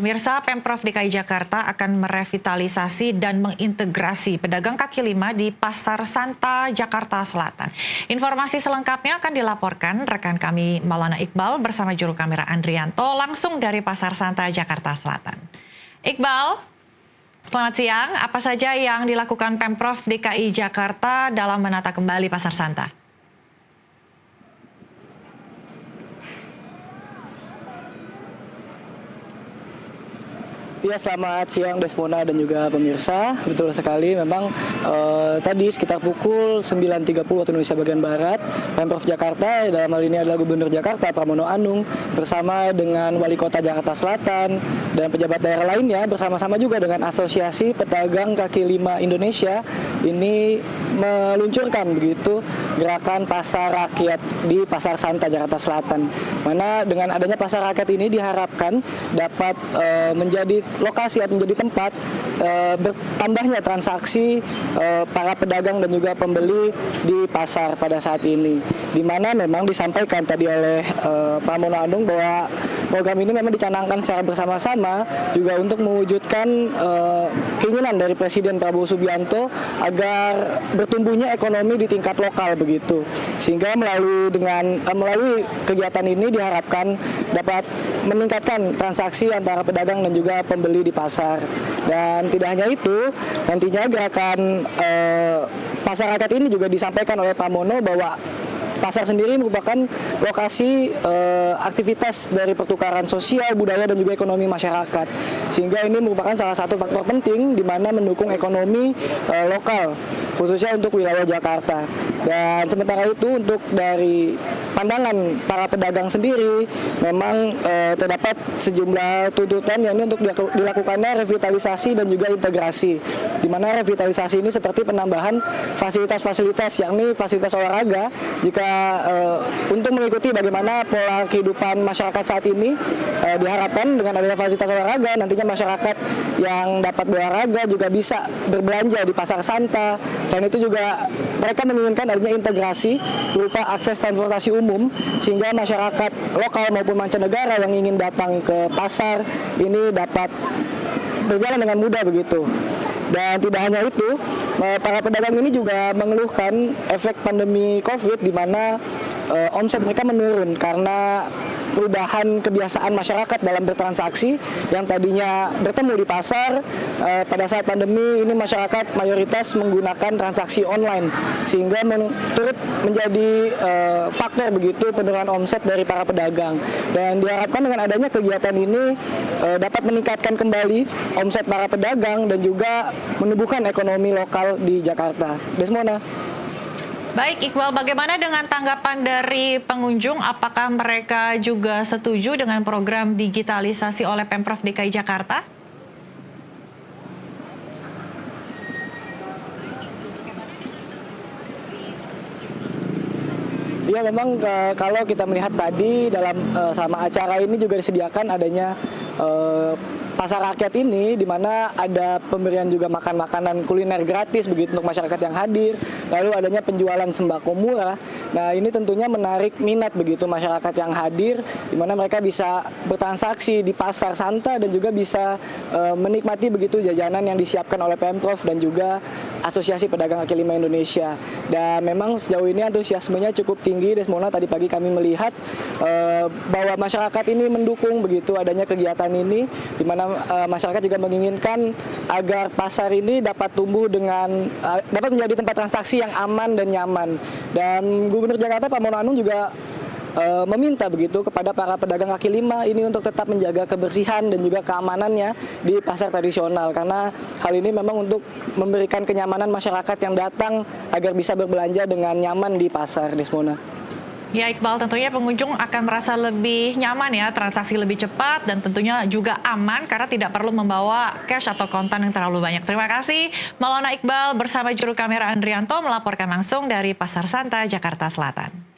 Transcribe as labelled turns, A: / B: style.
A: Pemirsa, Pemprov DKI Jakarta akan merevitalisasi dan mengintegrasi pedagang kaki lima di Pasar Santa, Jakarta Selatan. Informasi selengkapnya akan dilaporkan rekan kami Maulana Iqbal bersama juru kamera Andrianto langsung dari Pasar Santa, Jakarta Selatan. Iqbal, selamat siang. Apa saja yang dilakukan Pemprov DKI Jakarta dalam menata kembali Pasar Santa?
B: Ya, selamat siang Desmona dan juga pemirsa. Betul sekali, memang tadi sekitar pukul 9.30 waktu Indonesia bagian Barat, Pemprov Jakarta, dalam hal ini adalah Gubernur Jakarta Pramono Anung, bersama dengan Wali Kota Jakarta Selatan dan pejabat daerah lainnya, bersama-sama juga dengan Asosiasi Pedagang Kaki Lima Indonesia, ini meluncurkan begitu gerakan Pasar Rakyat di Pasar Santa, Jakarta Selatan. Mana dengan adanya Pasar Rakyat ini diharapkan dapat menjadi lokasi atau menjadi tempat bertambahnya transaksi para pedagang dan juga pembeli di pasar pada saat ini. Di mana memang disampaikan tadi oleh Pramono Anung bahwa program ini memang dicanangkan secara bersama-sama juga untuk mewujudkan keinginan dari Presiden Prabowo Subianto agar bertumbuhnya ekonomi di tingkat lokal begitu. Sehingga melalui kegiatan ini diharapkan dapat meningkatkan transaksi antara pedagang dan juga pembeli di pasar. Dan tidak hanya itu, nantinya gerakan Pasar Rakyat ini juga disampaikan oleh Pramono bahwa pasar sendiri merupakan lokasi aktivitas dari pertukaran sosial, budaya, dan juga ekonomi masyarakat. Sehingga ini merupakan salah satu faktor penting di mana mendukung ekonomi lokal, khususnya untuk wilayah Jakarta. Dan sementara itu untuk dari pandangan para pedagang sendiri, memang terdapat sejumlah tuntutan yakni untuk dilakukannya revitalisasi dan juga integrasi. Di mana revitalisasi ini seperti penambahan fasilitas-fasilitas, yakni fasilitas olahraga, jika untuk mengikuti bagaimana pola kehidupan masyarakat saat ini, diharapkan dengan adanya fasilitas olahraga, nantinya masyarakat yang dapat berolahraga juga bisa berbelanja di Pasar Santa. Selain itu juga mereka menginginkan adanya integrasi berupa akses transportasi umum, sehingga masyarakat lokal maupun mancanegara yang ingin datang ke pasar ini dapat berjalan dengan mudah begitu. Dan tidak hanya itu, para pedagang ini juga mengeluhkan efek pandemi COVID di mana omset mereka menurun karena perubahan kebiasaan masyarakat dalam bertransaksi yang tadinya bertemu di pasar. Pada saat pandemi ini masyarakat mayoritas menggunakan transaksi online, sehingga turut menjadi faktor begitu penurunan omset dari para pedagang. Dan diharapkan dengan adanya kegiatan ini dapat meningkatkan kembali omset para pedagang dan juga menumbuhkan ekonomi lokal di Jakarta. Desmona.
A: Baik, Iqbal, bagaimana dengan tanggapan dari pengunjung? Apakah mereka juga setuju dengan program digitalisasi oleh Pemprov DKI Jakarta?
B: Ya, memang kalau kita melihat tadi dalam selama acara ini juga disediakan adanya Pasar Rakyat ini, di mana ada pemberian juga makanan kuliner gratis begitu untuk masyarakat yang hadir, lalu adanya penjualan sembako murah. Nah, ini tentunya menarik minat begitu masyarakat yang hadir, di mana mereka bisa bertransaksi di Pasar Santa dan juga bisa menikmati begitu jajanan yang disiapkan oleh Pemprov dan juga Asosiasi Pedagang Kaki Lima Indonesia. Dan memang sejauh ini antusiasmenya cukup tinggi, Desmona. Tadi pagi kami melihat bahwa masyarakat ini mendukung begitu adanya kegiatan ini, di mana masyarakat juga menginginkan agar pasar ini dapat tumbuh dapat menjadi tempat transaksi yang aman dan nyaman. Dan Gubernur Jakarta Pramono Anung juga meminta begitu kepada para pedagang kaki lima ini untuk tetap menjaga kebersihan dan juga keamanannya di pasar tradisional, karena hal ini memang untuk memberikan kenyamanan masyarakat yang datang agar bisa berbelanja dengan nyaman di pasar, Desmona.
A: Ya, Iqbal, tentunya pengunjung akan merasa lebih nyaman ya, transaksi lebih cepat dan tentunya juga aman karena tidak perlu membawa cash atau kontan yang terlalu banyak. Terima kasih, Maulana Iqbal bersama juru kamera Andrianto melaporkan langsung dari Pasar Santa, Jakarta Selatan.